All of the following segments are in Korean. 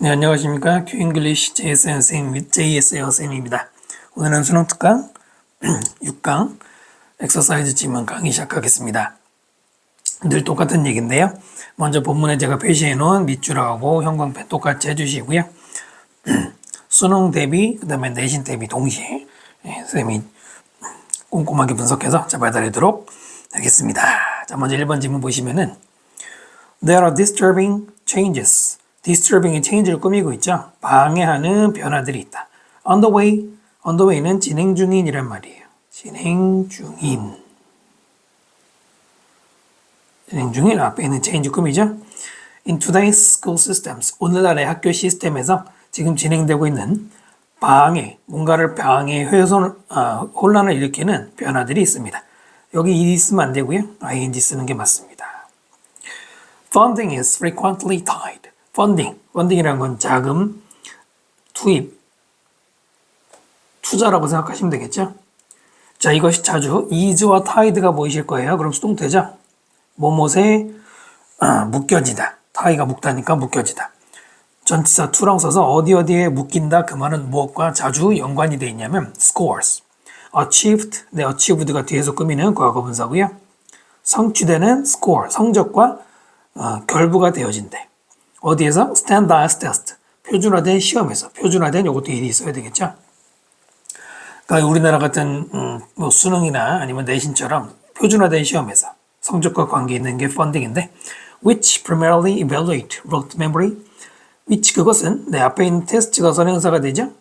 네, 안녕하십니까. Q-English JS 선생님입니다. 오늘은 수능 특강 6강 엑서사이즈 지문 강의 시작하겠습니다. 늘 똑같은 얘기인데요. 먼저 본문에 제가 표시해 놓은 밑줄하고 형광펜 똑같이 해주시고요. 수능 대비, 그 다음에 내신 대비 동시에 선생님이 꼼꼼하게 분석해서 잡아드리도록 하겠습니다. 자, 먼저 1번 질문 보시면은 There are disturbing changes. disturbing이 change를 꾸미고 있죠. 방해하는 변화들이 있다. on the way는 진행 중인이란 말이에요. 진행 중인 앞에 있는 change 꾸미죠. in today's school systems, 오늘날의 학교 시스템에서 지금 진행되고 있는 뭔가를 혼란을 일으키는 변화들이 있습니다. 여기 이 있으면 안 되고요. ing 쓰는 게 맞습니다. Funding is frequently tied. funding이라는 건 자금, 투입, 투자라고 생각하시면 되겠죠. 자, 이것이 자주 is와 tied가 보이실 거예요. 그럼 수동태죠. 뭐뭐에 묶여지다. tie가 묶다니까 묶여지다. 전치사 to랑 써서 어디에 묶인다. 그 말은 무엇과 자주 연관이 되어 있냐면 scores. achieved, achieved가 뒤에서 꾸미는 과거분사고요. 성취되는 score, 성적과 결부가 되어진대. 어디에서? standardized test. 표준화된 시험에서. 표준화된 요것도 일이 있어야 되겠죠. 그러니까 우리나라 같은 뭐 수능이나 아니면 내신처럼 표준화된 시험에서 성적과 관계 있는 게 funding인데 which primarily evaluate rote memory. which 그것은 내 앞에 있는 테스트가 선행사가 되죠.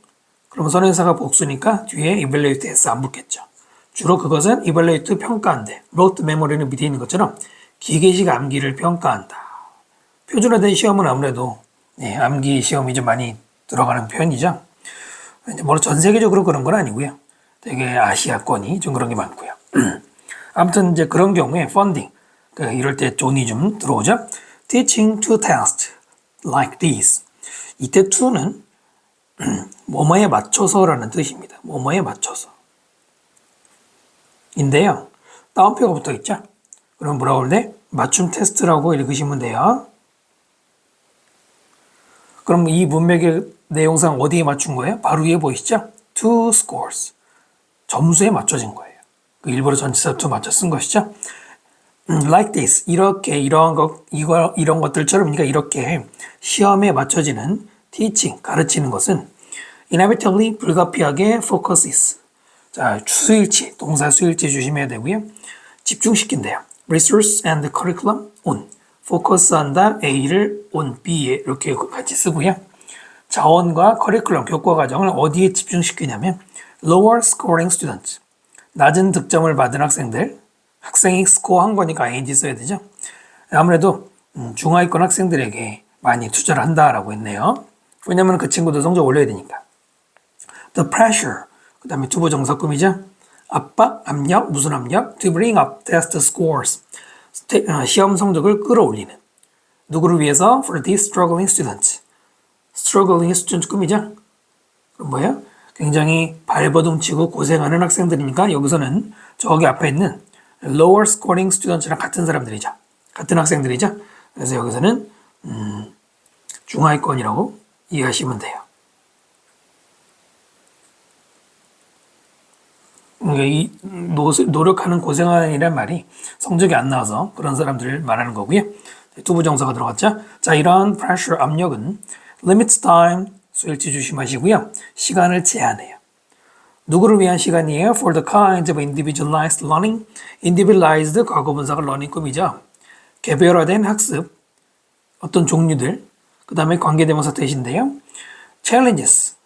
그럼 선행사가 복수니까 뒤에 evaluate s 안 붙겠죠. 주로 그것은 evaluate 평가한대. rote memory는 밑에 있는 것처럼 기계식 암기를 평가한다. 표준화된 시험은 아무래도 암기 시험이 좀 많이 들어가는 편이죠. 물론 전 세계적으로 그런 건 아니고요. 되게 아시아권이 좀 그런 게 많고요. 아무튼 이제 그런 경우에 funding, 이럴 때 존이 좀 들어오죠. Teaching to test like this. 이때 to는 뭐뭐에 맞춰서라는 뜻입니다. 뭐뭐에 맞춰서. 인데요. 따옴표가 붙어 있죠. 그럼 뭐라고 그러네? 맞춤 테스트라고 읽으시면 돼요. 그럼 이 문맥의 내용상 어디에 맞춘 거예요? 바로 위에 보이시죠? to scores. 점수에 맞춰진 거예요. 일부러 전치사 to 맞춰 쓴 것이죠. like this. 이렇게 이런 것들처럼 그러니까 이렇게 시험에 맞춰지는 teaching, 가르치는 것은 inevitably 불가피하게 focuses. 자, 수일치, 동사 수일치 조심해야 되고요. 집중시킨대요. resource and curriculum on. 포커스한다 A를 on B에 이렇게 같이 쓰고요. 자원과 커리큘럼, 교과 과정을 어디에 집중시키냐면 lower scoring students. 낮은 득점을 받은 학생이 스코어한 거니까 ing 써야 되죠. 아무래도 중하위권 학생들에게 많이 투자를 한다라고 했네요. 왜냐면 그 친구들 성적 올려야 되니까. The pressure, 그 다음에 투부정사 꾸미죠. 압박, 압력, 무슨 압력? To bring up test scores. 시험 성적을 끌어올리는. 누구를 위해서? For these struggling students. struggling student 꿈이죠? 그럼 뭐예요? 굉장히 발버둥치고 고생하는 학생들이니까 여기서는 저기 앞에 있는 lower scoring students랑 같은 사람들이죠. 같은 학생들이죠. 그래서 여기서는 중하위권이라고 이해하시면 돼요. 이 노력하는 고생하는이란 말이 성적이 안 나와서 그런 사람들을 말하는 거고요. 투부정사가 들어갔죠. 자, 이런 pressure, 압력은 limits time, 수일치 조심하시고요. 시간을 제한해요. 누구를 위한 시간이에요? For the kind of individualized learning. individualized 과거분사가 learning 꿈이죠. 개별화된 학습, 어떤 종류들, 그 다음에 관계대명사 대신데요. challenges,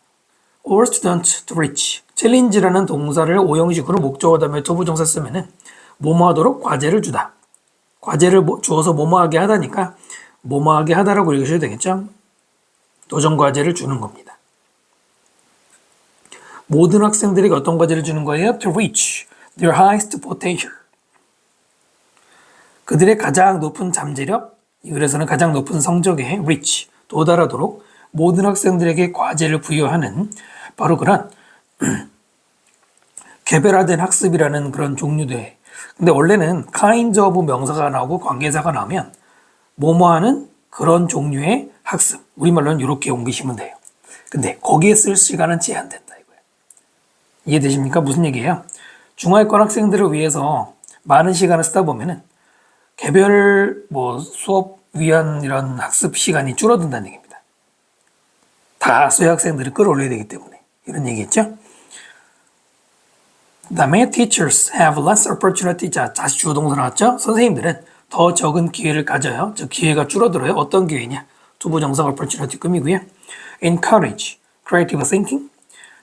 all students to reach. 챌린지라는 동사를 오형식으로 목적어 다음에 투부정사 쓰면은 뭐뭐하도록 과제를 주다. 과제를 주어서 뭐뭐하게 하다니까 뭐뭐하게 하다라고 읽으셔도 되겠죠. 도전 과제를 주는 겁니다. 모든 학생들에게 어떤 과제를 주는 거예요? To reach their highest potential. 그들의 가장 높은 잠재력, 그래서는 가장 높은 성적에 reach, 도달하도록 모든 학생들에게 과제를 부여하는 바로 그런 개별화된 학습이라는 그런 종류들. 근데 원래는 kind of 명사가 나오고 관계사가 나오면 뭐뭐하는 그런 종류의 학습. 우리말로는 이렇게 옮기시면 돼요. 근데 거기에 쓸 시간은 제한된다 이거예요. 이해되십니까? 무슨 얘기예요? 중하위권 학생들을 위해서 많은 시간을 쓰다 보면은 개별 수업 위한 이런 학습 시간이 줄어든다는 얘기입니다. 다수의 학생들을 끌어올려야 되기 때문에 이런 얘기겠죠? 그 다음에 teachers have less opportunity. 자, 다시 주어동사 나왔죠? 선생님들은 더 적은 기회를 가져요. 즉 기회가 줄어들어요. 어떤 기회냐? 투부정사 opportunity 금이고요. encourage creative thinking.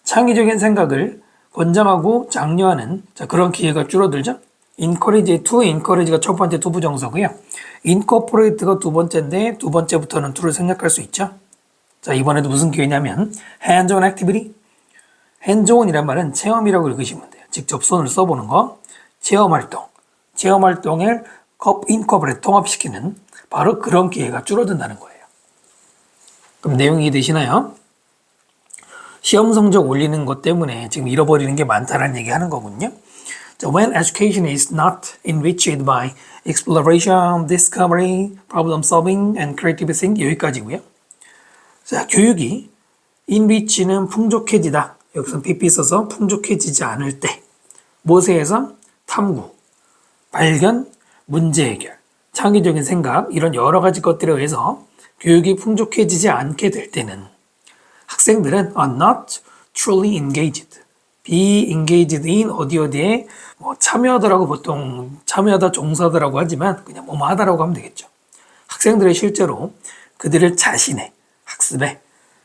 창의적인 생각을 권장하고 장려하는 그런 기회가 줄어들죠. encourage, to encourage가 첫 번째 투부정사고요. incorporate가 두 번째인데 두 번째부터는 to를 생략할 수 있죠. 자, 이번에도 무슨 기회냐면 hands-on activity. hands-on이란 말은 체험이라고 읽으시면 돼요. 직접 손을 써보는 거. 체험활동. 체험활동을 incorporate, 통합시키는 바로 그런 기회가 줄어든다는 거예요. 그럼 내용이 되시나요? 시험 성적 올리는 것 때문에 지금 잃어버리는 게 많다라는 얘기 하는 거군요. So when education is not enriched by exploration, discovery, problem solving, and creative thinking 여기까지고요. 자, 교육이 enrich는 풍족해지다. 여기서 PP 써서 풍족해지지 않을 때 무엇에 의해서? 탐구, 발견, 문제 해결, 창의적인 생각 이런 여러 가지 것들에 의해서 교육이 풍족해지지 않게 될 때는 학생들은 are not truly engaged. be engaged in 어디에 참여하다라고 보통 참여하다 종사하다라고 하지만 그냥 뭐뭐 하다라고 하면 되겠죠. 학생들이 실제로 그들의 자신의 학습에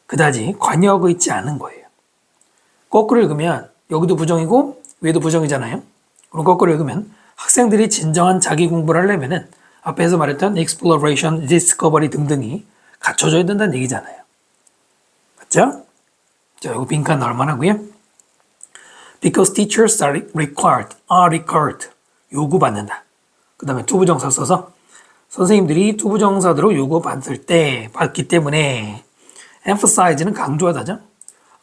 그다지 관여하고 있지 않은 거예요. 거꾸로 읽으면 여기도 부정이고 위에도 부정이잖아요. 그럼 거꾸로 읽으면 학생들이 진정한 자기 공부를 하려면은 앞에서 말했던 exploration, discovery 등등이 갖춰져야 된다는 얘기잖아요. 맞죠? 자, 이거 빈칸 넣을 만하고요. Because teachers are required, 요구받는다. 그 다음에 투부정사 써서 선생님들이 투부정사대로 요구받을 때 받기 때문에 emphasize는 강조하다죠.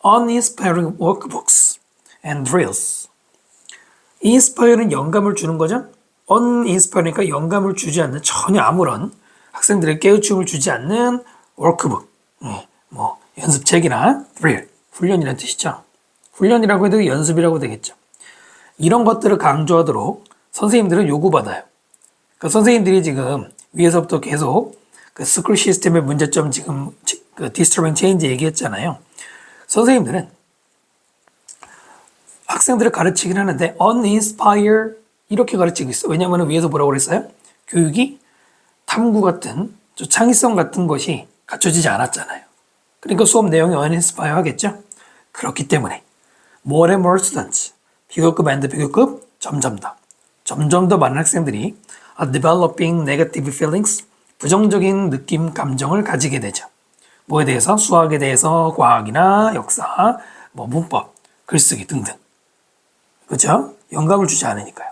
Uninspiring workbooks and drills. inspire는 영감을 주는 거죠. uninspiring이니까 영감을 주지 않는 전혀 아무런 학생들의 깨우침을 주지 않는 workbook. 연습책이나 drill, 훈련이라는 뜻이죠. 훈련이라고 해도 연습이라고 되겠죠. 이런 것들을 강조하도록 선생님들은 요구받아요. 그러니까 선생님들이 지금 위에서부터 계속 그 스쿨 시스템의 문제점 지금 그 disturbing change 얘기했잖아요. 선생님들은 학생들을 가르치긴 하는데 uninspire 이렇게 가르치고 있어. 왜냐하면 위에서 뭐라고 그랬어요? 교육이 탐구 같은 창의성 같은 것이 갖춰지지 않았잖아요. 그러니까 수업 내용이 uninspire 하겠죠? 그렇기 때문에 more and more students 비교급 and 비교급 점점 더 많은 학생들이 are developing negative feelings 부정적인 느낌, 감정을 가지게 되죠. 뭐에 대해서? 수학에 대해서, 과학이나 역사, 문법, 글쓰기 등등. 그렇죠? 영감을 주지 않으니까요.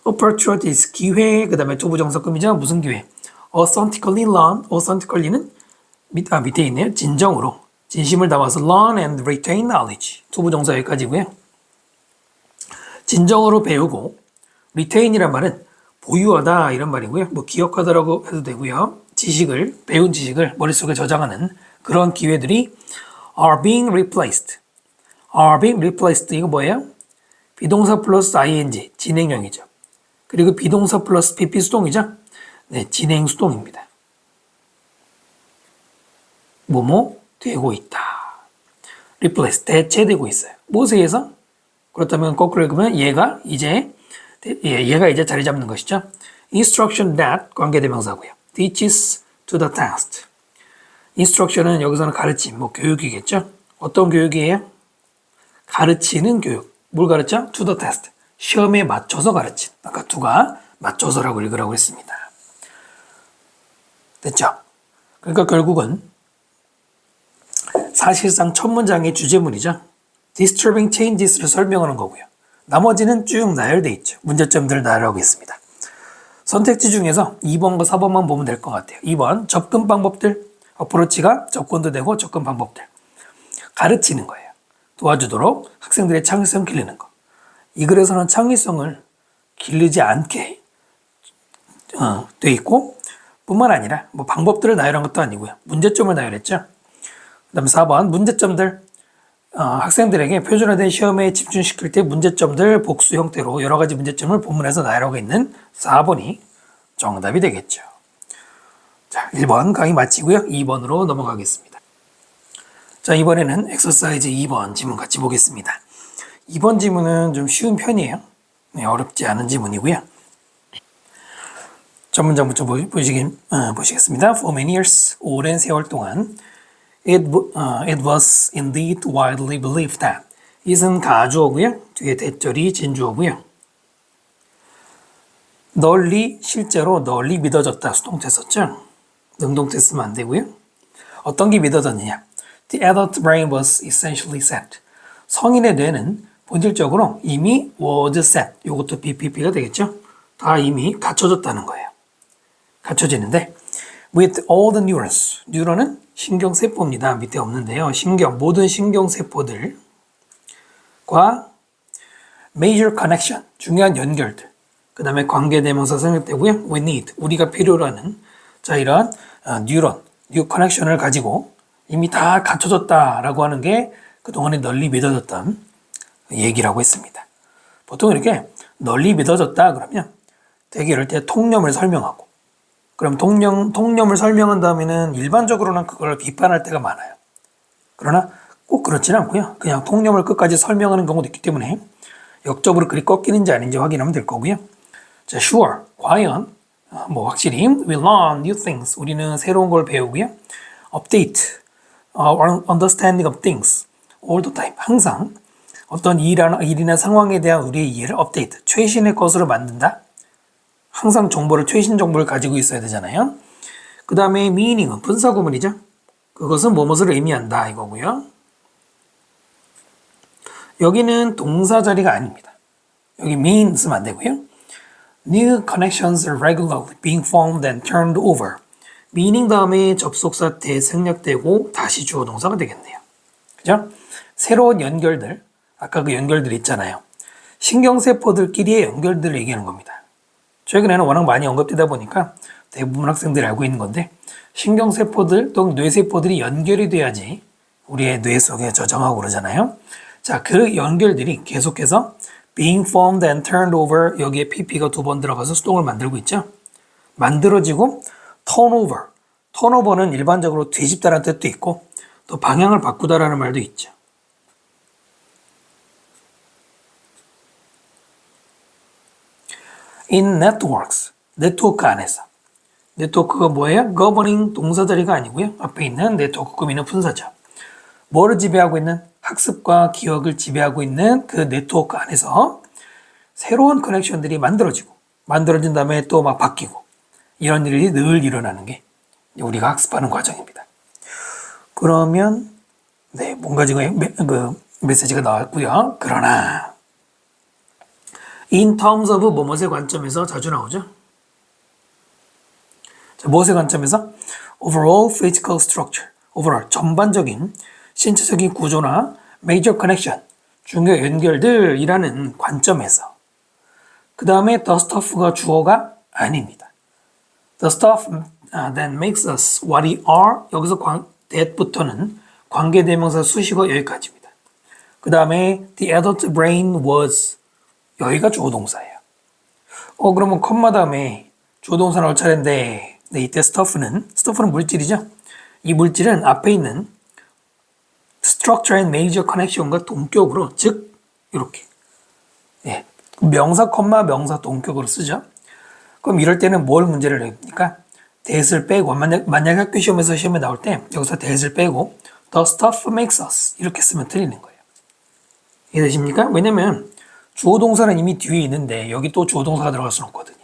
opportunities, 기회, 그 다음에 투부정사금이죠. 무슨 기회? authentically learn, authentically는 밑에 있네요. 진정으로, 진심을 담아서 learn and retain knowledge. 투부정사 여기까지고요. 진정으로 배우고 retain이란 말은 보유하다 이런 말이고요. 기억하다라고 해도 되고요. 배운 지식을 머릿속에 저장하는 그런 기회들이 are being replaced. are being replaced 이거 뭐예요? 비동사 플러스 ing 진행형이죠. 그리고 비동사 플러스 pp 수동이죠. 네, 진행 수동입니다. 뭐뭐 되고 있다. replace 대체되고 있어요. 무엇에 의해서? 그렇다면 거꾸로 읽으면 얘가 이제 자리 잡는 것이죠. instruction that 관계대명사고요. teaches to the test. instruction은 여기서는 가르침, 교육이겠죠. 어떤 교육이에요? 가르치는 교육. 뭘 가르쳐? to the test. 시험에 맞춰서 가르친. 아까 to가 맞춰서라고 읽으라고 했습니다. 됐죠? 그러니까 결국은 사실상 첫 문장의 주제문이죠. disturbing changes를 설명하는 거고요. 나머지는 쭉 나열되어 있죠. 문제점들을 나열하고 있습니다. 선택지 중에서 2번과 4번만 보면 될 것 같아요. 2번 접근 방법들, 어프로치가 접근도 되고 접근 방법들. 가르치는 거예요. 도와주도록 학생들의 창의성 기르는 거. 이 글에서는 창의성을 기르지 않게 돼 있고 뿐만 아니라 뭐 방법들을 나열한 것도 아니고요. 문제점을 나열했죠. 그 다음에 4번 문제점들. 학생들에게 표준화된 시험에 집중시킬 때 문제점들 복수 형태로 여러 가지 문제점을 본문에서 나열하고 있는 4번이 정답이 되겠죠. 자, 1번 강의 마치고요. 2번으로 넘어가겠습니다. 자, 이번에는 엑서사이즈 2번 지문 같이 보겠습니다. 2번 지문은 좀 쉬운 편이에요. 네, 어렵지 않은 지문이고요. 첫 문장부터 보시겠습니다. For many years, 오랜 세월 동안 it was indeed widely believed that it은 가주어고요. 뒤에 대절이 진주어고요. 널리, 실제로 널리 믿어졌다. 수동태 썼죠? 능동태 쓰면 안 되고요. 어떤 게 믿어졌느냐? The adult brain was essentially set. 성인의 뇌는 본질적으로 이미 was set. 이것도 BPP가 되겠죠? 다 이미 갖춰졌다는 거예요. 갖춰지는데 with all the neurons. 뉴런은 신경세포입니다. 밑에 없는데요. 모든 신경세포들과 major connection. 중요한 연결들. 그 다음에 관계대명사 생략되고요. we need. 우리가 필요로 하는 자, 이러한 뉴런, 뉴 커넥션을 가지고 이미 다 갖춰졌다라고 하는 게 그동안에 널리 믿어졌던 얘기라고 했습니다. 보통 이렇게 널리 믿어졌다 그러면 되게 이럴 때 통념을 설명하고 그럼 통념을 설명한 다음에는 일반적으로는 그걸 비판할 때가 많아요. 그러나 꼭 그렇지는 않고요. 그냥 통념을 끝까지 설명하는 경우도 있기 때문에 역적으로 글이 꺾이는지 아닌지 확인하면 될 거고요. 자, sure, 과연 확실히 we learn new things. 우리는 새로운 걸 배우고요. update our understanding of things all the time. 항상 어떤 일이나 상황에 대한 우리의 이해를 update, 최신의 것으로 만든다. 항상 최신 정보를 가지고 있어야 되잖아요. 그 다음에 meaning은 분사구문이죠. 그것은 무엇을 의미한다 이거고요. 여기는 동사 자리가 아닙니다. 여기 mean 쓰면 안 되고요. New connections are regularly being formed and turned over. meaning 다음에 접속사 대 생략되고 다시 주어 동사가 되겠네요. 그죠? 새로운 연결들, 아까 그 연결들 있잖아요. 신경세포들끼리의 연결들을 얘기하는 겁니다. 최근에는 워낙 많이 언급되다 보니까 대부분 학생들이 알고 있는 건데 신경세포들 또는 뇌세포들이 연결이 돼야지 우리의 뇌 속에 저장하고 그러잖아요. 자, 그 연결들이 계속해서 being formed and turned over 여기에 pp가 2번 들어가서 수동을 만들고 있죠. 만들어지고 turnover. turnover는 일반적으로 뒤집다라는 뜻도 있고 또 방향을 바꾸다라는 말도 있죠. in networks. 네트워크 안에서. 네트워크가 뭐예요? governing 동사 자리가 아니고요. 앞에 있는 네트워크 꾸미는 분사죠. 뭐를 지배하고 있는? 학습과 기억을 지배하고 있는 그 네트워크 안에서 새로운 커넥션들이 만들어진 다음에 또 막 바뀌고 이런 일이 늘 일어나는 게 우리가 학습하는 과정입니다. 그러면 네, 뭔가 지금 그 메시지가 나왔고요. 그러나 in terms of 뭐뭐의 관점에서 자주 나오죠. 자, 무엇의 관점에서? overall physical structure. overall 전반적인 신체적인 구조나 major connection, 중요 연결들이라는 관점에서. 그 다음에 the stuff가 주어가 아닙니다. The stuff that makes us what we are. 여기서 that부터는 관계대명사 수식어 여기까지입니다. 그 다음에 the adult brain was. 여기가 주어동사예요. 그러면 컴마 다음에 주어동사 나올 차례인데 네, 이때 stuff는 물질이죠. 이 물질은 앞에 있는 structure and major connection과 동격으로 즉 이렇게 예, 명사 컴마 명사 동격으로 쓰죠. 그럼 이럴 때는 뭘 문제를 냅니까? that을 빼고 만약 학교 시험에 나올 때 여기서 that을 빼고 the stuff makes us 이렇게 쓰면 틀리는 거예요. 이해되십니까? 왜냐면 주어동사는 이미 뒤에 있는데 여기 또 주어동사가 들어갈 수는 없거든요.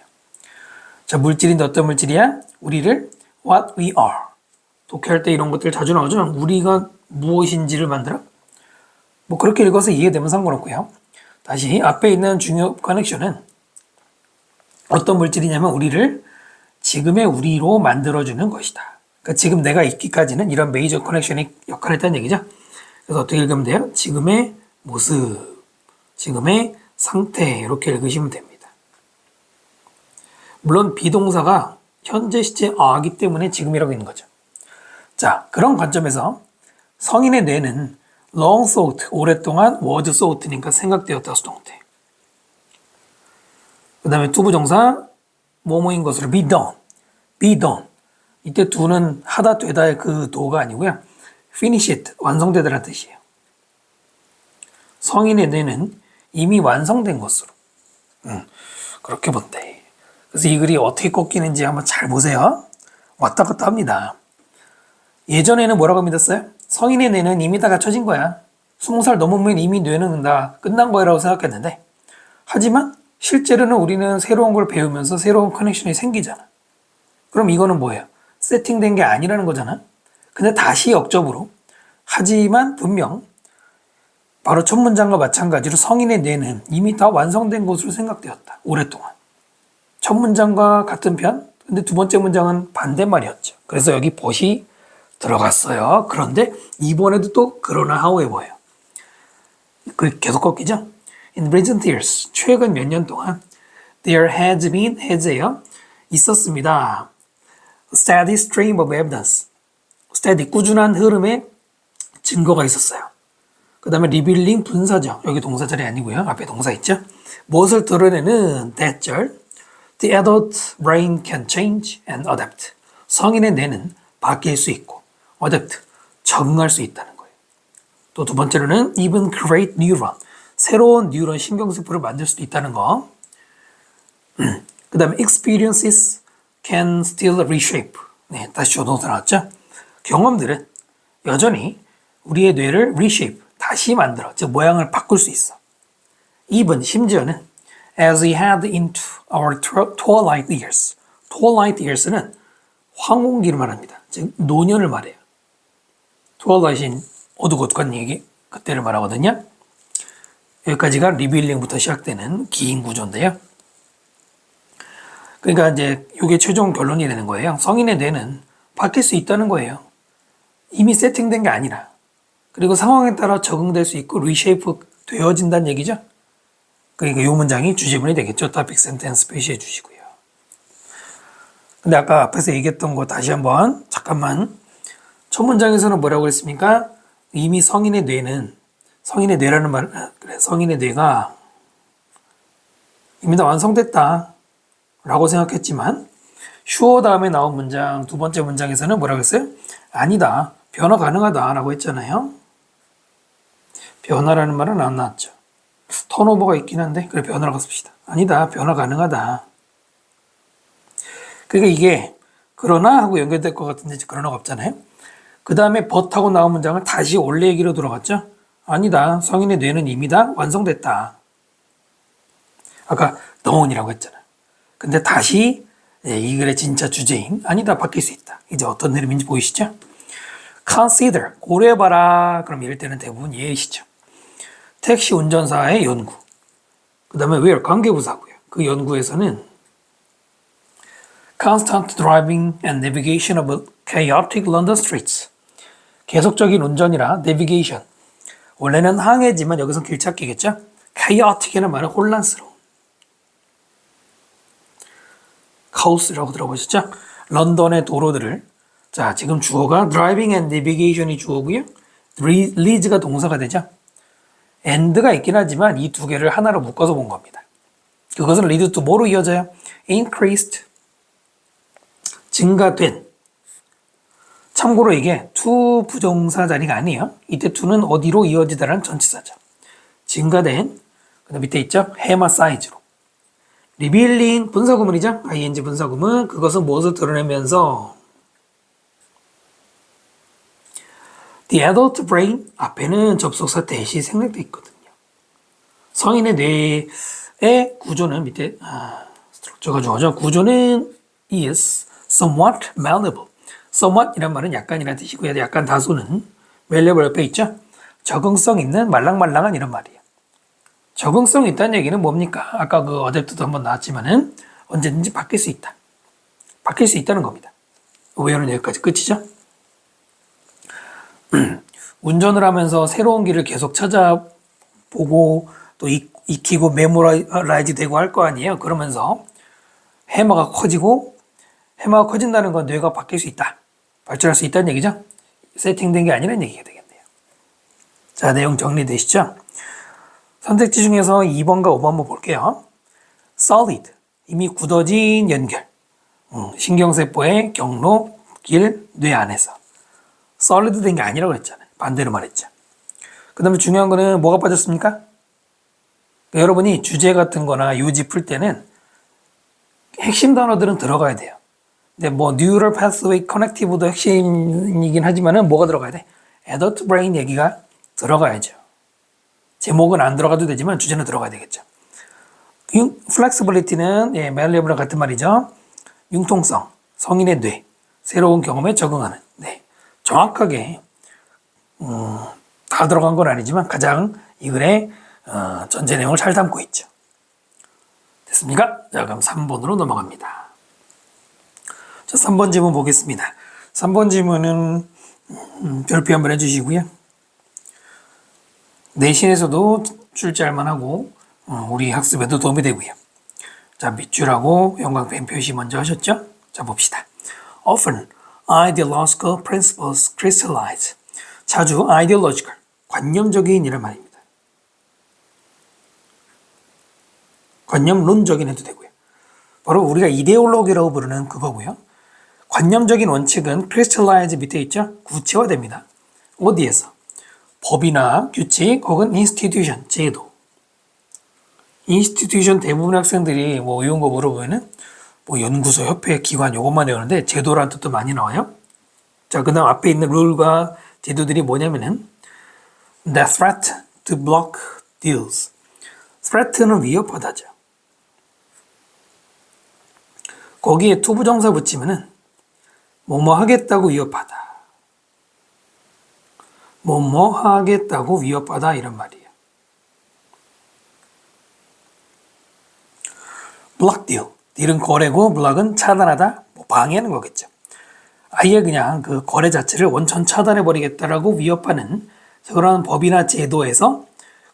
자, 물질인데 어떤 물질이야? 우리를 what we are. 독해할 때 이런 것들 자주 나오죠. 우리가 무엇인지를 만들어? 뭐 그렇게 읽어서 이해되면 상관없고요. 다시 앞에 있는 중요 커넥션은 어떤 물질이냐면 우리를 지금의 우리로 만들어주는 것이다. 그러니까 지금 내가 있기까지는 이런 메이저 커넥션이 역할을 했다는 얘기죠. 그래서 어떻게 읽으면 돼요? 지금의 모습, 지금의 상태 이렇게 읽으시면 됩니다. 물론 비동사가 현재 시제 아기 때문에 지금이라고 있는 거죠. 자, 그런 관점에서 성인의 뇌는 long thought, 오랫동안 was thought니까 생각되었다 수동태. 그 다음에 투부정사 뭐뭐인 것으로 be done, be done. 이때 do는 하다 되다의 그 do가 아니고요. finish it, 완성되다라는 뜻이에요. 성인의 뇌는 이미 완성된 것으로. 그렇게 본대. 그래서 이 글이 어떻게 꺾이는지 한번 잘 보세요. 왔다 갔다 합니다. 예전에는 뭐라고 믿었어요? 성인의 뇌는 이미 다 갖춰진 거야. 20살 넘으면 이미 뇌는 다 끝난 거라고 생각했는데, 하지만 실제로는 우리는 새로운 걸 배우면서 새로운 커넥션이 생기잖아. 그럼 이거는 뭐예요? 세팅된 게 아니라는 거잖아. 근데 다시 역접으로, 하지만 분명 바로 첫 문장과 마찬가지로 성인의 뇌는 이미 다 완성된 것으로 생각되었다. 오랫동안. 첫 문장과 같은 편, 근데 두 번째 문장은 반대말이었죠. 그래서 여기 벗이 들어갔어요. 그런데 이번에도 또 그러나 however예요. 계속 꺾이죠? In recent years, 최근 몇 년 동안 there has been, has예요. 있었습니다. steady stream of evidence. steady, 꾸준한 흐름의 증거가 있었어요. 그 다음에 revealing 분사죠. 여기 동사 자리 아니고요. 앞에 동사 있죠? 무엇을 드러내는 대절. The adult brain can change and adapt. 성인의 뇌는 바뀔 수 있고 adapt, 적응할 수 있다는 거예요. 또 두 번째로는 even create neuron. 새로운 뉴런 신경세포를 만들 수도 있다는 거. 그 다음에 experiences can still reshape. 네, 다시 조동사 나왔죠? 경험들은 여전히 우리의 뇌를 reshape, 다시 만들어, 즉 모양을 바꿀 수 있어. even, 심지어는 as we head into our twilight years. twilight years는 황혼기를 말합니다. 즉 노년을 말해요. twilight인 어둑어둑한 얘기, 그때를 말하거든요. 여기까지가 리빌링부터 시작되는 긴 구조인데요. 그러니까 이제 이게 최종 결론이 되는 거예요. 성인의 뇌는 바뀔 수 있다는 거예요. 이미 세팅된 게 아니라. 그리고 상황에 따라 적응될 수 있고 리쉐이프 되어진다는 얘기죠. 그러니까 이 문장이 주제문이 되겠죠. 토픽 센텐스 표시해 주시고요. 근데 아까 앞에서 얘기했던 거 다시 한번 잠깐만. 첫 문장에서는 뭐라고 했습니까? 이미 성인의 뇌는, 성인의 뇌라는 말, 그래, 성인의 뇌가 이미 다 완성됐다 라고 생각했지만 sure 다음에 나온 문장, 두 번째 문장에서는 뭐라고 했어요? 아니다, 변화 가능하다 라고 했잖아요. 변화라는 말은 안 나왔죠. 턴오버가 있긴 한데 그래, 변화라고 씁시다. 아니다, 변화 가능하다. 그러니까 이게 그러나 하고 연결될 것 같은데 그러나가 없잖아요. 그 다음에 but 하고 나온 문장을 다시 원래 얘기로 들어갔죠. 아니다, 성인의 뇌는 이미 다 완성됐다. 아까 known이라고 했잖아. 근데 다시 이 글의 진짜 주제인 아니다, 바뀔 수 있다. 이제 어떤 흐름인지 보이시죠? consider, 고려해봐라. 그럼 이럴 때는 대부분 예시죠. 택시 운전사의 연구. 그 다음에 where, 관계부사고요. 그 연구에서는 constant driving and navigation of chaotic London streets. 계속적인 운전이라 navigation. 원래는 항해지만 여기서 길찾기겠죠? chaotic이라는 말은 혼란스러운. 카오스라고 들어보셨죠? 런던의 도로들을. 자, 지금 주어가 driving and navigation이 주어고요. leads가 동사가 되죠? and가 있긴 하지만 이 두 개를 하나로 묶어서 본 겁니다. 그것은 lead to 뭐로 이어져요? increased. 증가된. 참고로 이게 to 부정사 자리가 아니에요. 이때 to는 어디로 이어지다라는 전치사죠. 증가된. 그 밑에 있죠? 해마 사이즈로. revealing 분사구문이죠. ing 분사구문. 그것은 무엇을 드러내면서 the adult brain 앞에는 접속사 대시 생략되어 있거든요. 성인의 뇌의 구조는 밑에 스트럭처가 주어져. 구조는 is somewhat malleable. somewhat 이란 말은 약간이라는 뜻이고요. 약간 다소는 malleable 옆에 있죠. 적응성 있는 말랑말랑한 이런 말이에요. 적응성 있다는 얘기는 뭡니까? 아까 그 어댑트도 한번 나왔지만은 언제든지 바뀔 수 있다. 바뀔 수 있다는 겁니다. 외어는 여기까지 끝이죠. 운전을 하면서 새로운 길을 계속 찾아보고 또 익히고 메모라이즈 되고 할 거 아니에요. 그러면서 해마가 커지고 해마가 커진다는 건 뇌가 바뀔 수 있다. 발전할 수 있다는 얘기죠. 세팅된 게 아니라는 얘기가 되겠네요. 자, 내용 정리되시죠? 선택지 중에서 2번과 5번 한번 볼게요. solid, 이미 굳어진 연결. 신경세포의 경로, 길, 뇌 안에서. solid 된 게 아니라고 했잖아요. 반대로 말했죠. 그 다음에 중요한 거는 뭐가 빠졌습니까? 그러니까 여러분이 주제 같은 거나 요지 풀 때는 핵심 단어들은 들어가야 돼요. 근데 뭐 neural pathway connective도 핵심이긴 하지만은 뭐가 들어가야 돼? adult brain 얘기가 들어가야죠. 제목은 안 들어가도 되지만 주제는 들어가야 되겠죠. flexibility는 malleable랑 같은 말이죠. 융통성, 성인의 뇌, 새로운 경험에 적응하는. 네, 정확하게 다 들어간 건 아니지만 가장 이 글의 전체 내용을 잘 담고 있죠. 됐습니까? 자, 그럼 3번으로 넘어갑니다. 자, 3번 지문 보겠습니다. 3번 지문은 별표 한번 해주시고요. 내신에서도 출제할 만하고 우리 학습에도 도움이 되고요. 자, 밑줄하고 형광펜 표시 먼저 하셨죠? 자, 봅시다. Often, ideological principles crystallize. 자주 ideological, 관념적인 이란 말입니다. 관념론적인 해도 되고요. 바로 우리가 이데올로기라고 부르는 그거고요. 관념적인 원칙은 crystallize 밑에 있죠? 구체화됩니다. 어디에서? 법이나 규칙 혹은 institution, 제도. institution 대부분 학생들이 뭐 이런 거 물어보면은 뭐 연구소, 협회, 기관 요것만 외우는데 제도라는 뜻도 많이 나와요. 자, 그 다음 앞에 있는 룰과 제도들이 뭐냐면은 the threat to block deals. threat는 위협하다죠. 거기에 투부정사 붙이면은 뭐뭐 하겠다고 위협하다. 뭐뭐 하겠다고 위협하다 이런 말이에요. block deal. 딜은 거래고 block은 차단하다, 뭐 방해하는 거겠죠. 아예 그냥 그 거래 자체를 원천 차단해버리겠다라고 위협하는 그런 법이나 제도에서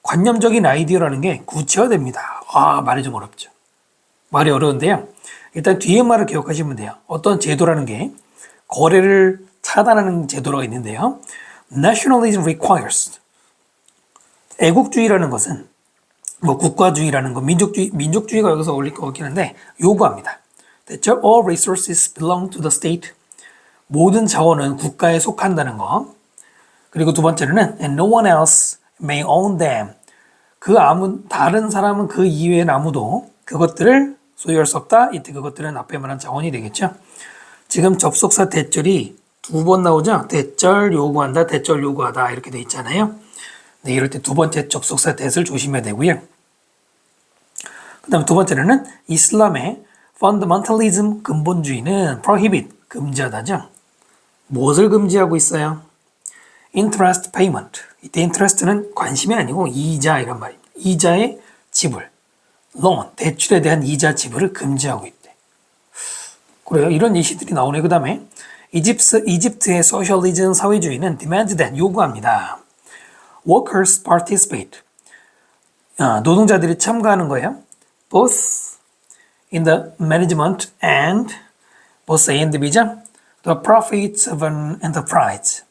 관념적인 아이디어라는 게 구체화됩니다. 아, 말이 좀 어렵죠. 말이 어려운데요. 일단 뒤에 말을 기억하시면 돼요. 어떤 제도라는 게 거래를 차단하는 제도가 있는데요. Nationalism requires. 애국주의라는 것은 뭐 국가주의라는 거, 민족주의가 여기서 어울릴 것 같긴 한데 요구합니다. 됐죠? All resources belong to the state. 모든 자원은 국가에 속한다는 거. 그리고 두 번째로는 and no one else may own them. 다른 사람은 그 이외엔 아무도 그것들을 소유할 수 없다. 이때 그것들은 앞에 말한 자원이 되겠죠. 지금 접속사 대절이 두 번 나오죠. 대절 요구한다, 대절 요구하다 이렇게 돼 있잖아요. 네, 이럴 때 두 번째 접속사 대를 조심해야 되고요. 그 다음에 두 번째로는 이슬람의 fundamentalism 근본주의는 prohibit 금지하다죠. 무엇을 금지하고 있어요? interest payment. 이때 interest는 관심이 아니고 이자 이런 말입니다. 이자의 지불, loan, 대출에 대한 이자 지불을 금지하고 있대. 그래요. 이런 예시들이 나오네. 그 다음에 이집트의 소셜리즘 사회주의는 demand that 요구합니다. workers participate. 노동자들이 참가하는 거예요. both in the management and both A and B죠. the profits of an enterprise.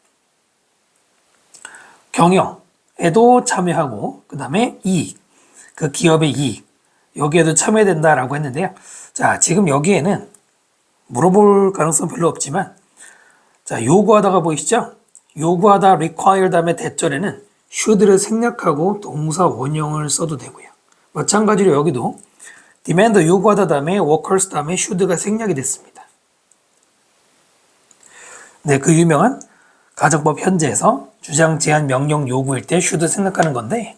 경영에도 참여하고 그 다음에 이익, 그 기업의 이익 여기에도 참여된다라고 했는데요. 자, 지금 여기에는 물어볼 가능성 별로 없지만 자, 요구하다가 보이시죠? 요구하다 require 다음에 대절에는 should를 생략하고 동사 원형을 써도 되고요. 마찬가지로 여기도 demand 요구하다 다음에 workers 다음에 should가 생략이 됐습니다. 네, 그 유명한 가정법 현재에서 주장, 제한, 명령, 요구일 때 should 생각하는 건데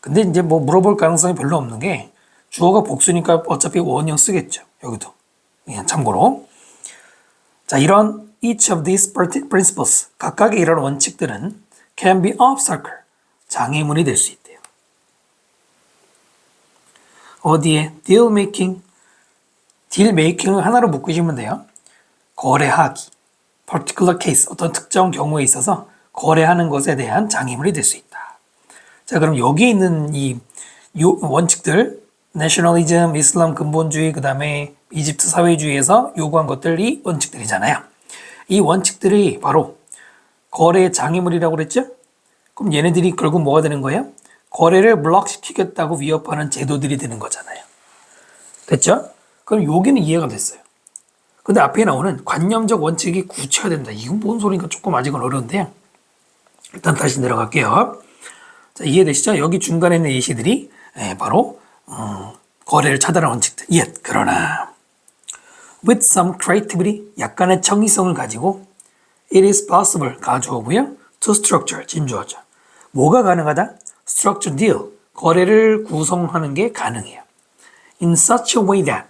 근데 이제 뭐 물어볼 가능성이 별로 없는 게 주어가 복수니까 어차피 원형 쓰겠죠. 여기도. 참고로. 자, 이런 each of these principles 각각의 이런 원칙들은 can be obstacle 장애물이 될 수 있대요. 어디에? deal making deal making을 하나로 묶으시면 돼요. 거래하기 particular case 어떤 특정 경우에 있어서 거래하는 것에 대한 장애물이 될 수 있다. 자, 그럼 여기 있는 이 원칙들 nationalism, 이슬람 근본주의, 그 다음에 이집트 사회주의에서 요구한 것들이 원칙들이잖아요. 이 원칙들이 바로 거래 장애물이라고 그랬죠? 그럼 얘네들이 결국 뭐가 되는 거예요? 거래를 블록시키겠다고 위협하는 제도들이 되는 거잖아요. 됐죠? 그럼 여기는 이해가 됐어요. 근데 앞에 나오는 관념적 원칙이 구체화된다. 이건 뭔 소리인가 조금 아직은 어려운데요. 일단 다시 내려갈게요. 자, 이해되시죠? 여기 중간에 있는 예시들이 바로 거래를 차단하는 원칙들. 그러나 with some creativity, 약간의 창의성을 가지고 it is possible, 가주어고요. to structure, 진주어죠. 뭐가 가능하다? structure deal, 거래를 구성하는 게 가능해요. in such a way that,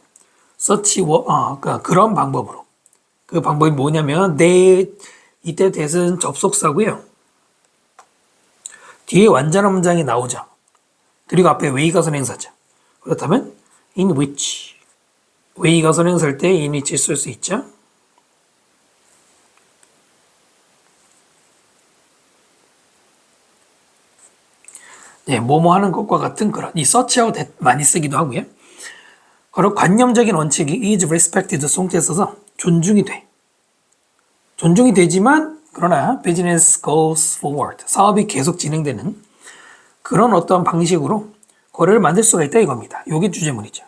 그런 방법으로. 그 방법이 뭐냐면 이때 that은 접속사고요. 뒤에 완전한 문장이 나오죠. 그리고 앞에 way가 선행사죠. 그렇다면 in which, way가 선행사일 때 in which 쓸 수 있죠. 뭐뭐 하는 것과 같은 그런, 이 search하고 that 많이 쓰기도 하고요. 그리고 관념적인 원칙이 is respected 송태에 써서 존중이 돼. 존중이 되지만 그러나 business goes forward, 사업이 계속 진행되는 그런 어떤 방식으로 거래를 만들 수가 있다 이겁니다. 이게 주제문이죠.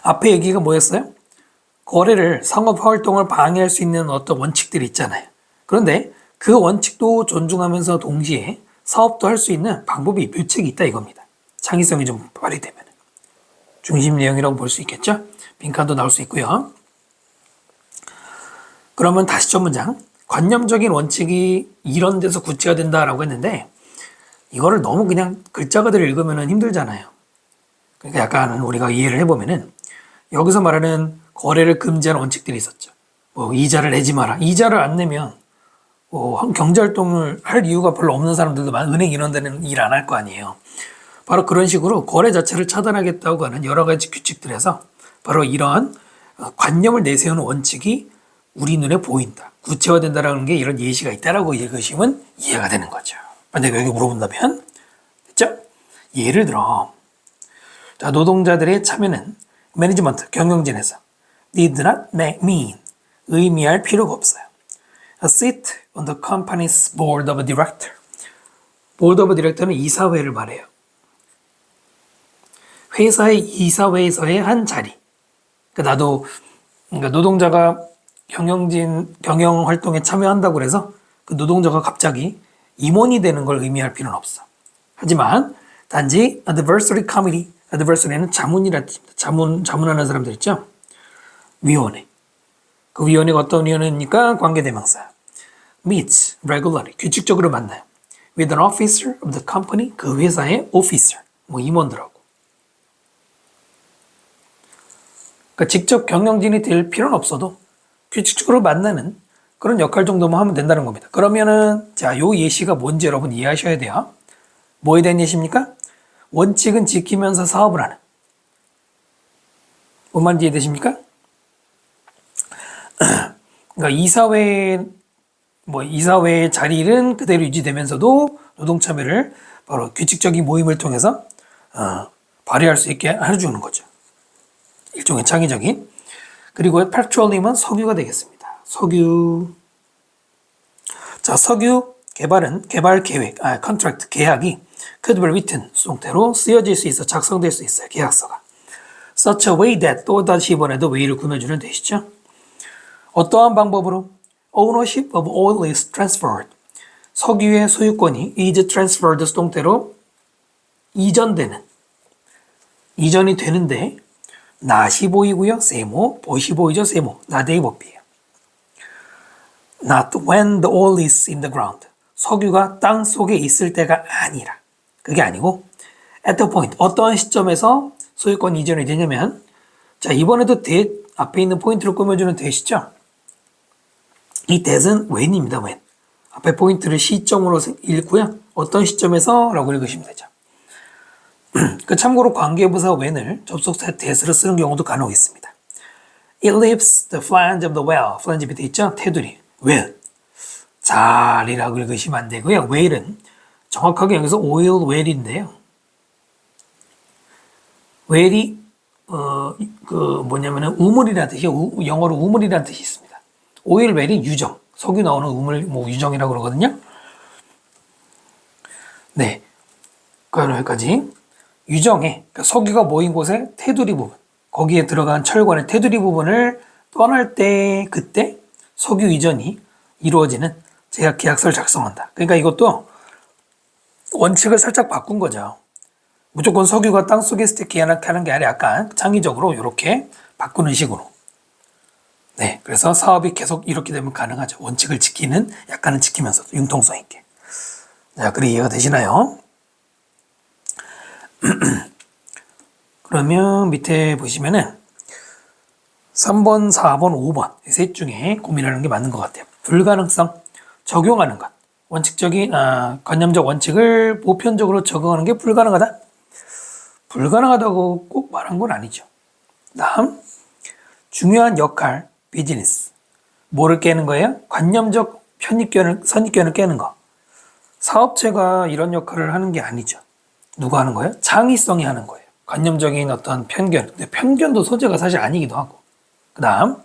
앞에 얘기가 뭐였어요? 거래를 상업 활동을 방해할 수 있는 어떤 원칙들이 있잖아요. 그런데 그 원칙도 존중하면서 동시에 사업도 할 수 있는 방법이 묘책이 있다 이겁니다. 창의성이 좀 발휘되면 중심 내용이라고 볼 수 있겠죠? 빈칸도 나올 수 있고요. 그러면 다시 첫 문장. 관념적인 원칙이 이런 데서 구체화된다라고 했는데 이거를 너무 그냥 글자 그대로 읽으면 힘들잖아요. 그러니까 약간 우리가 이해를 해보면은 여기서 말하는 거래를 금지하는 원칙들이 있었죠. 이자를 내지 마라. 이자를 안 내면 경제활동을 할 이유가 별로 없는 사람들도 은행 이런 데는 일 안 할 거 아니에요. 바로 그런 식으로 거래 자체를 차단하겠다고 하는 여러 가지 규칙들에서 바로 이러한 관념을 내세우는 원칙이 우리 눈에 보인다. 구체화된다라는 게 이런 예시가 있다라고 읽으시면 이해가 되는 거죠. 만약에 여기 물어본다면, 됐죠? 예를 들어, 자, 노동자들의 참여는 매니지먼트, 경영진에서 did not mean, 의미할 필요가 없어요. A seat on the company's board of director. board of director는 이사회를 말해요. 회사의 이사회에서의 한 자리. 그러니까 노동자가 경영 활동에 참여한다고 해서 그 노동자가 갑자기 임원이 되는 걸 의미할 필요는 없어. 하지만 단지 advisory committee, advisory는 자문하는 사람들 있죠? 위원회. 그 위원회가 어떤 위원회입니까? 관계대명사. meets regularly, 규칙적으로 만나요. with an officer of the company, 그 회사의 officer, 임원들하고. 그러니까 직접 경영진이 될 필요는 없어도 규칙적으로 만나는 그런 역할 정도만 하면 된다는 겁니다. 그러면은 요 예시가 뭔지 여러분 이해하셔야 돼요. 뭐에 대한 예시입니까? 원칙은 지키면서 사업을 하는. 뭔 말인지 이해되십니까? 그러니까 이사회의 자리는 그대로 유지되면서도 노동 참여를 바로 규칙적인 모임을 통해서 발휘할 수 있게 해주는 거죠. 일종의 창의적인. 그리고 petroleum은 석유가 되겠습니다. 석유. 자, 석유 개발 계획, contract, 계약이 could be written, 수동태로 쓰여질 수 있어, 작성될 수 있어요, 계약서가. such a way that, 또 다시 이번에도 way를 꾸며주는 되시죠. 어떠한 방법으로? ownership of oil is transferred. 석유의 소유권이 is transferred, 수동태로 이전이 되는데, not이 보이고요, 세모, 보시 보이죠, 세모, 나대의 법이에요. Not when the oil is in the ground. 석유가 땅 속에 있을 때가 아니라. 그게 아니고 at the point, 어떠한 시점에서 소유권 이전이 되냐면, 자, 이번에도 that 앞에 있는 포인트를 꾸며주는 that이죠. 이 that은 when입니다. when. 앞에 포인트를 시점으로 읽고요. 어떤 시점에서 라고 읽으시면 되죠. 참고로 관계부사 when을 접속사 that으로 쓰는 경우도 간혹 있습니다. It leaves the flange of the well. flange 밑에 있죠? 테두리. well. 자리라고 읽으시면 안 되고요. well은 정확하게 여기서 oil well인데요. well이 뭐냐면은 우물이라는 뜻이 영어로 우물이라는 뜻이 있습니다. 오일웰이 유정, 석유 나오는 우물, 뭐 유정이라고 그러거든요. 네, 여기까지. 유정에 그러니까 석유가 모인 곳의 테두리 부분, 거기에 들어간 철관의 테두리 부분을 떠날 때 그때 석유 이전이 이루어지는 제약 계약서를 작성한다. 그러니까 이것도 원칙을 살짝 바꾼 거죠. 무조건 석유가 땅속에 있을 때 계약하는 게 아니라 약간 창의적으로 이렇게 바꾸는 식으로. 네, 그래서 사업이 계속 이렇게 되면 가능하죠. 원칙을 지키는, 약간은 지키면서도 융통성 있게. 자, 그리 이해가 되시나요? 그러면 밑에 보시면은 3번, 4번, 5번 셋 중에 고민하는 게 맞는 것 같아요. 불가능성, 적용하는 것. 원칙적인, 관념적 원칙을 보편적으로 적용하는 게 불가능하다? 불가능하다고 꼭 말한 건 아니죠. 다음, 중요한 역할, 비즈니스. 뭐를 깨는 거예요? 관념적 선입견을 깨는 거. 사업체가 이런 역할을 하는 게 아니죠. 누가 하는 거예요? 창의성이 하는 거예요. 관념적인 어떤 편견. 근데 편견도 소재가 사실 아니기도 하고. 그 다음,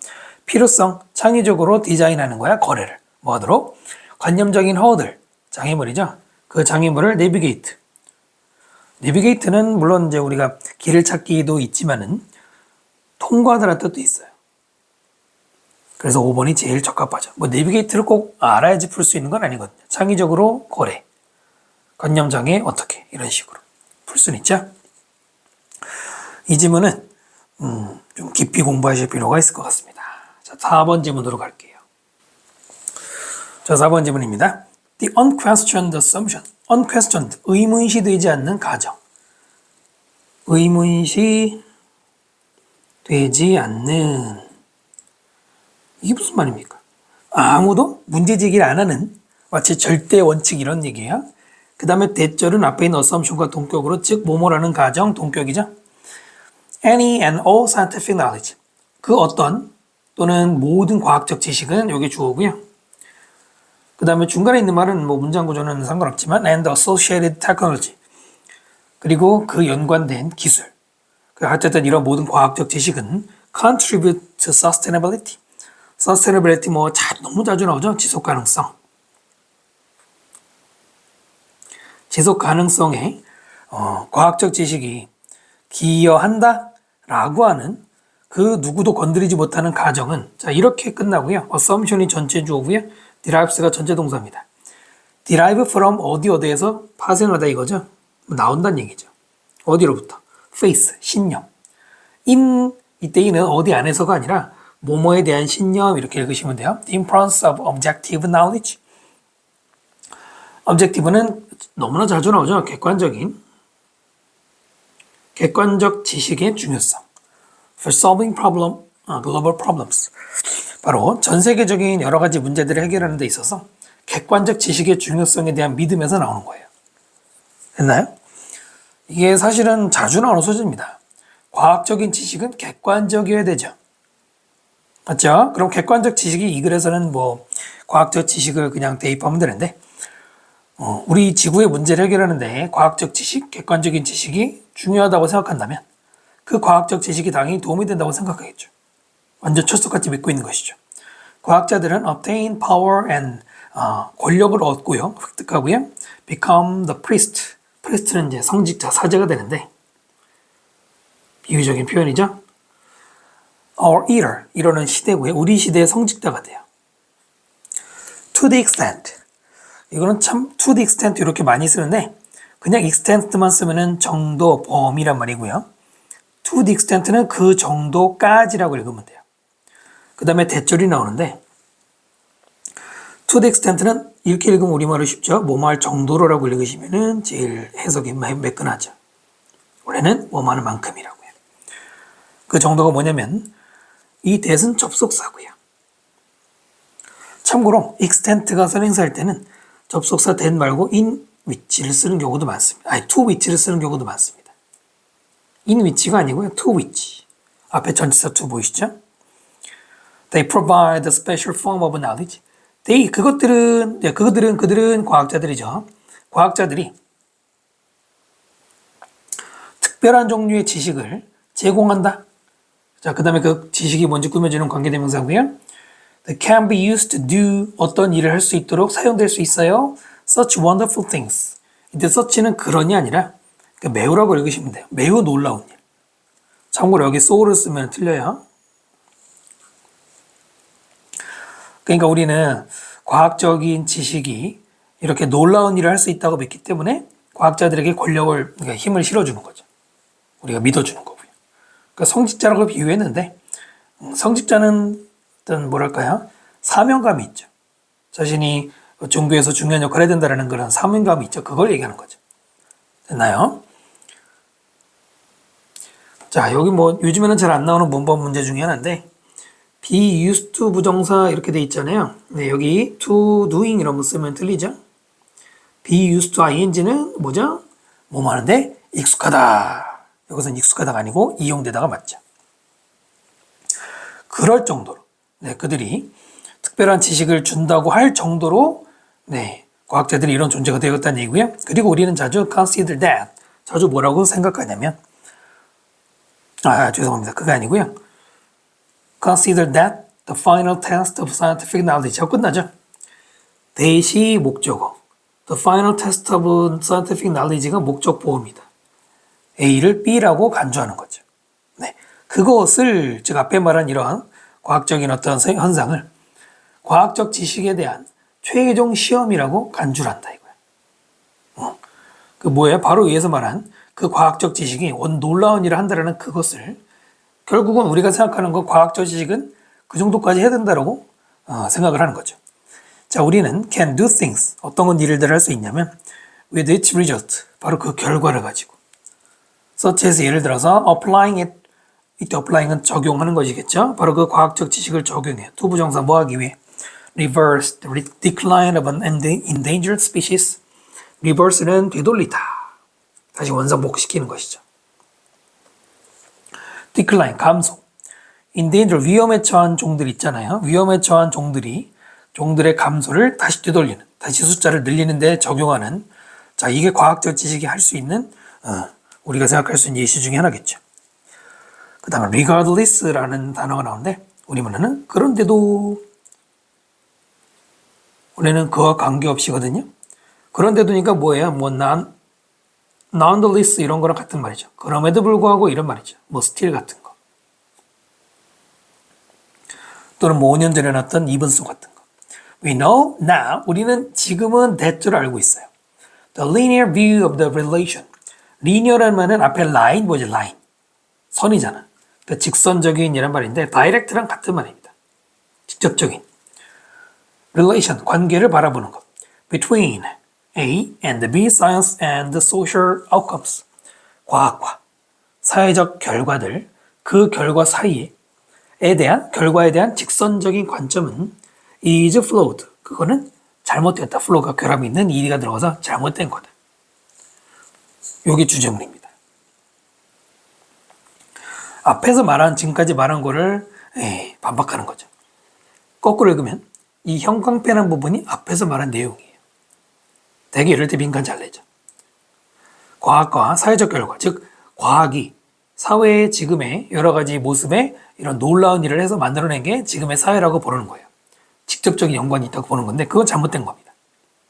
필요성, 창의적으로 디자인하는 거야, 거래를. 뭐 하도록? 관념적인 허들, 장애물이죠. 그 장애물을 내비게이트. 내비게이트는 물론 이제 우리가 길을 찾기도 있지만은 통과하다라는 뜻도 있어요. 그래서 5번이 제일 적합하죠. 뭐 내비게이트를 꼭 알아야지 풀 수 있는 건 아니거든요. 창의적으로 거래, 관념장애 어떻게 이런 식으로 풀 수는 있죠. 이 지문은 좀 깊이 공부하실 필요가 있을 것 같습니다. 자, 4번 지문으로 갈게요. 자, 4번 지문입니다. The unquestioned assumption. unquestioned, 의문시되지 않는 가정. 의문시 되지 않는, 이게 무슨 말입니까? 아무도 문제제기를 안 하는, 마치 절대 원칙 이런 얘기예요. 그 다음에 대절은 앞에 있는 assumption과 동격으로, 즉 뭐뭐라는 가정, 동격이죠. Any and all scientific knowledge. 그 어떤 또는 모든 과학적 지식은 여기 주어고요. 그 다음에 중간에 있는 말은 뭐 문장 구조는 상관없지만 and associated technology. 그리고 그 연관된 기술. 어쨌든 이런 모든 과학적 지식은 contribute to sustainability. sustainability 뭐 너무 자주 나오죠. 지속 가능성. 지속 가능성에 과학적 지식이 기여한다 라고 하는 그 누구도 건드리지 못하는 가정은, 자, 이렇게 끝나고요. assumption이 전체 주어고요. derives가 전체 동사입니다. derive from 어디에서 파생하다 이거죠. 나온다는 얘기죠. 어디로부터? faith, 신념. 이때 이는 어디 안에서가 아니라 뭐뭐에 대한 신념 이렇게 읽으시면 돼요. The importance of objective knowledge. objective는 너무나 자주 나오죠. 객관적 지식의 중요성. For solving global problems. 바로 전 세계적인 여러 가지 문제들을 해결하는 데 있어서 객관적 지식의 중요성에 대한 믿음에서 나오는 거예요. 됐나요? 이게 사실은 자주 나오는 소재입니다. 과학적인 지식은 객관적이어야 되죠. 맞죠? 그럼 객관적 지식이 이 글에서는 뭐 과학적 지식을 그냥 대입하면 되는데 우리 지구의 문제를 해결하는데 과학적 지식, 객관적인 지식이 중요하다고 생각한다면 그 과학적 지식이 당연히 도움이 된다고 생각하겠죠. 완전 철석같이 믿고 있는 것이죠. 과학자들은 obtain power and 권력을 얻고요. 획득하고요. become the priest. priest는 이제 성직자, 사제가 되는데 비유적인 표현이죠. our eater. 이러는 시대고요. 우리 시대의 성직자가 돼요. to the extent. 이거는 참 to the extent 이렇게 많이 쓰는데 그냥 extent만 쓰면은 정도, 범위란 말이고요. to the extent는 그 정도까지라고 읽으면 돼요. 그 다음에 대절이 나오는데 to the extent는 이렇게 읽으면 우리말로 쉽죠. 뭐뭐 할 정도로라고 읽으시면은 제일 해석이 매끈하죠. 원래는 뭐뭐 하는 만큼이라고요. 그 정도가 뭐냐면 이 that은 접속사고요. 참고로 extent가 선행사일 때는 접속사 that 말고 in which를 쓰는 경우도 많습니다. to which를 쓰는 경우도 많습니다. in which가 아니고요. to which. 앞에 전치사 to 보이시죠? They provide a special form of knowledge. 그들은 과학자들이죠. 과학자들이 특별한 종류의 지식을 제공한다. 자, 그 다음에 그 지식이 뭔지 꾸며주는 관계대명사고요. That can be used to do 어떤 일을 할 수 있도록 사용될 수 있어요. Such wonderful things. 이때 such는 그런이 아니라 그러니까 매우라고 읽으시면 돼요. 매우 놀라운 일. 참고로 여기 so를 쓰면 틀려요. 그러니까 우리는 과학적인 지식이 이렇게 놀라운 일을 할 수 있다고 믿기 때문에 과학자들에게 권력을, 그러니까 힘을 실어주는 거죠. 우리가 믿어주는 거고요. 그러니까 성직자라고 비유했는데 성직자는 어떤 뭐랄까요? 사명감이 있죠. 자신이 종교에서 중요한 역할을 해야 된다는 그런 사명감이 있죠. 그걸 얘기하는 거죠. 됐나요? 자, 여기 뭐 요즘에는 잘 안 나오는 문법 문제 중에 하나인데 be used to 부정사 이렇게 돼 있잖아요. 네, 여기 to doing 이런 거 쓰면 틀리죠. be used to ing는 뭐죠? 뭐뭐 하는데 익숙하다. 여기서는 익숙하다가 아니고 이용되다가 맞죠. 그럴 정도로 네, 그들이 특별한 지식을 준다고 할 정도로 네, 과학자들이 이런 존재가 되었다는 얘기고요. 그리고 우리는 자주 consider that 자주 뭐라고 생각하냐면 죄송합니다. 그게 아니고요. Consider that the final test of scientific knowledge. 끝나죠. 대시 목적어. The final test of scientific knowledge가 목적 보호입니다. A를 B라고 간주하는 거죠. 네, 그것을 즉 앞에 말한 이러한 과학적인 어떤 현상을 과학적 지식에 대한 최종 시험이라고 간주를 한다 이거야. 그 뭐예요? 바로 위에서 말한 그 과학적 지식이 놀라운 일을 한다라는 그것을 결국은 우리가 생각하는 거 과학적 지식은 그 정도까지 해야 된다라고 생각을 하는 거죠. 자, 우리는 can do things 어떤 건 일들을 할 수 있냐면 with its result 바로 그 결과를 가지고 such as 예를 들어서 applying it 이때 applying은 적용하는 것이겠죠. 바로 그 과학적 지식을 적용해요. 투부정사 뭐 하기 위해 reverse the decline of an endangered species reverse는 되돌리다 다시 원상복구시키는 것이죠. decline, 감소. endanger, 위험에 처한 종들 있잖아요. 위험에 처한 종들의 감소를 다시 되돌리는, 다시 숫자를 늘리는 데 적용하는 자, 이게 과학적 지식이 할 수 있는 우리가 생각할 수 있는 예시 중에 하나겠죠. 그 다음에 regardless라는 단어가 나오는데 우리말로는 그런데도 원래는 그와 관계없이거든요. 그런데도니까 뭐예요? nonetheless 이런 거랑 같은 말이죠. 그럼에도 불구하고 이런 말이죠. still 같은 거. 또는 5년 전에 났던 이분수 같은 거. We know now. 우리는 지금은 that줄 알고 있어요. The linear view of the relation. linear라는 말은 앞에 line 뭐지? line. 선이잖아. 그러니까 직선적인 이란 말인데 direct랑 같은 말입니다. 직접적인. relation, 관계를 바라보는 것. between A and B, science and social outcomes. 과학과 사회적 결과들, 그 결과 사이에 결과에 대한 직선적인 관점은 is flawed. 그거는 잘못됐다. flow가 결함이 있는 이가 들어가서 잘못된 거다. 이게 주제문입니다. 앞에서 지금까지 말한 거를 반박하는 거죠. 거꾸로 읽으면 이 형광펜한 부분이 앞에서 말한 내용이에요. 대개 이럴 때 빈칸 잘 내죠. 과학과 사회적 결과, 즉 과학이 사회의 지금의 여러 가지 모습에 이런 놀라운 일을 해서 만들어낸 게 지금의 사회라고 보는 거예요. 직접적인 연관이 있다고 보는 건데 그건 잘못된 겁니다.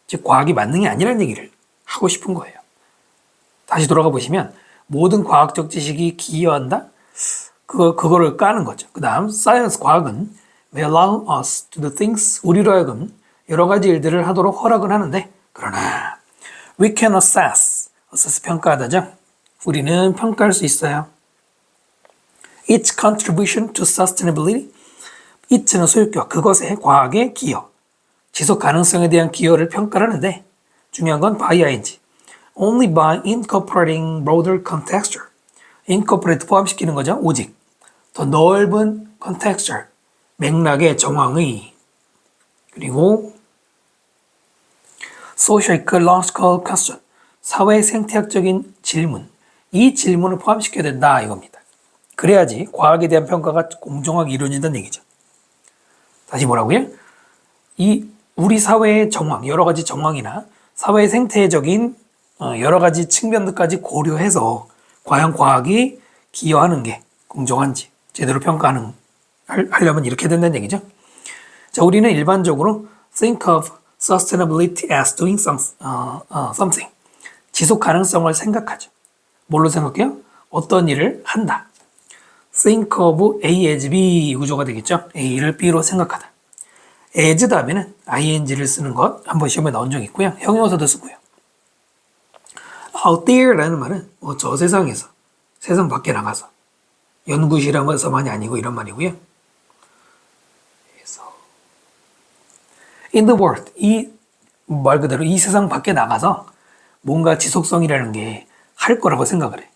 즉 과학이 만능이 아니라는 얘기를 하고 싶은 거예요. 다시 돌아가 보시면 모든 과학적 지식이 기여한다? 그거를 까는 거죠. 그 다음 science, 과학은 may allow us to do things, 우리로 하여금 여러 가지 일들을 하도록 허락을 하는데 그러나 we can assess 평가하다죠. 우리는 평가할 수 있어요. its contribution to sustainability, it는 소유격, 그것의 과학의 기여, 지속 가능성에 대한 기여를 평가를 하는데 중요한 건 by ing, only by incorporating broader contextual, incorporate 포함시키는 거죠. 오직 더 넓은 contextual, 맥락의 정황의 그리고 socio-ecological question, 사회 생태학적인 질문, 이 질문을 포함시켜야 된다 이겁니다. 그래야지 과학에 대한 평가가 공정하게 이루어진다는 얘기죠. 다시 뭐라고요? 이 우리 사회의 정황, 여러 가지 정황이나 사회 생태적인 여러 가지 측면들까지 고려해서 과연 과학이 기여하는 게 공정한지 제대로 하려면 이렇게 된다는 얘기죠. 자, 우리는 일반적으로 think of sustainability as doing something. 지속 가능성을 생각하죠. 뭘로 생각해요? 어떤 일을 한다. think of A as B 구조가 되겠죠. A를 B로 생각하다. as 다음에는 ing를 쓰는 것 한번 시험에 나온 적 있고요. 형용사도 쓰고요. out there라는 말은 저 세상에서, 세상 밖에 나가서 연구실험에서만이 아니고 이런 말이고요. 그래서 in the world, 이 말 그대로 이 세상 밖에 나가서 뭔가 지속성이라는 게 할 거라고 생각을 해.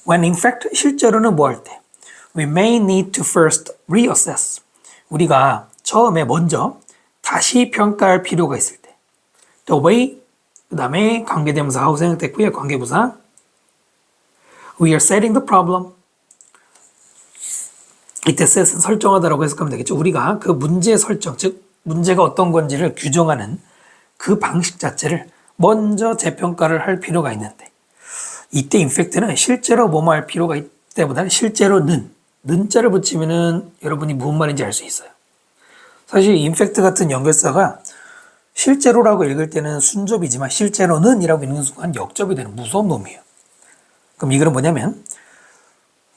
When in fact, 실제로는 뭐 할 때? We may need to first reassess. 우리가 처음에 먼저 다시 평가할 필요가 있을 때. The way, 그 다음에 관계대명사 how 생각됐고요. 관계부사. We are setting the problem. 이때 set은 설정하다라고 해석하면 되겠죠. 우리가 그 문제 설정, 즉 문제가 어떤 건지를 규정하는 그 방식 자체를 먼저 재평가를 할 필요가 있는데 이때 인팩트는 실제로 뭐뭐 할 필요가 있을 때보다는 실제로는 는자를 붙이면은 여러분이 무슨 말인지 알 수 있어요. 사실 인팩트 같은 연결사가 실제로라고 읽을 때는 순접이지만 실제로는 이라고 읽는 순간 역접이 되는 무서운 놈이에요. 그럼 이 글은 뭐냐면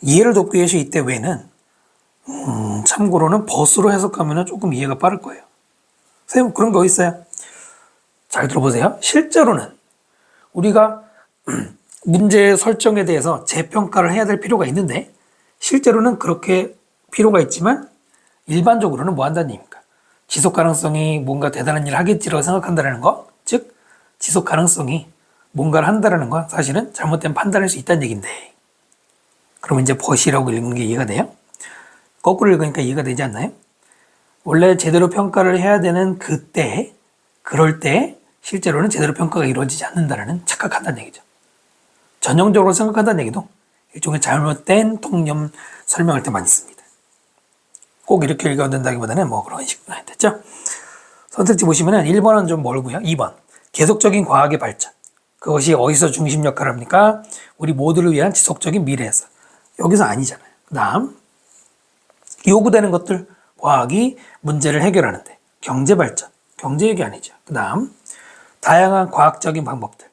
이해를 돕기 위해서 이때 왜는 참고로는 벗으로 해석하면 조금 이해가 빠를 거예요. 선생님 그런 게 어디 있어요? 잘 들어보세요. 실제로는 우리가 문제 설정에 대해서 재평가를 해야 될 필요가 있는데 실제로는 그렇게 필요가 있지만 일반적으로는 뭐 한다는 얘기입니까? 지속 가능성이 뭔가 대단한 일을 하겠지라고 생각한다는 거, 즉 지속 가능성이 뭔가를 한다는 건 사실은 잘못된 판단할 수 있다는 얘기인데 그러면 이제 벗이라고 읽는 게 이해가 돼요? 거꾸로 읽으니까 이해가 되지 않나요? 원래 제대로 평가를 해야 되는 그때, 그럴 때 실제로는 제대로 평가가 이루어지지 않는다는 착각한다는 얘기죠. 전형적으로 생각한다는 얘기도 일종의 잘못된 통념 설명할 때 많이 씁니다. 꼭 이렇게 읽어야 된다기보다는 뭐 그런 식으로 됐죠? 선택지 보시면은 1번은 좀 멀고요. 2번 계속적인 과학의 발전. 그것이 어디서 중심 역할을 합니까? 우리 모두를 위한 지속적인 미래에서. 여기서 아니잖아요. 그 다음 요구되는 것들 과학이 문제를 해결하는데 경제 발전. 경제 얘기 아니죠. 그 다음 다양한 과학적인 방법들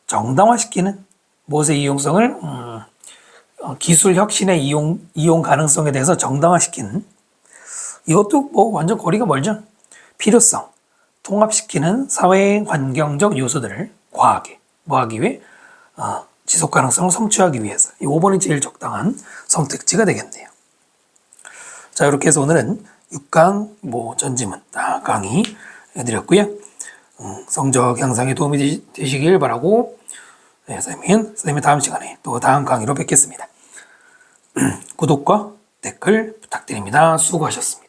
정당화시키는 무엇의 이용성을 기술 혁신의 이용 가능성에 대해서 정당화시키는 이것도 뭐 완전 거리가 멀죠. 필요성 통합시키는 사회 환경적 요소들을 과하게 뭐 하기 위해 지속 가능성을 성취하기 위해서 이 5번이 제일 적당한 선택지가 되겠네요. 자 이렇게 해서 오늘은 6강 뭐 전지문 다 강의 해드렸고요. 성적 향상에 도움이 되시길 바라고 네, 선생님이 다음 시간에 또 다음 강의로 뵙겠습니다. 구독과 댓글 부탁드립니다. 수고하셨습니다.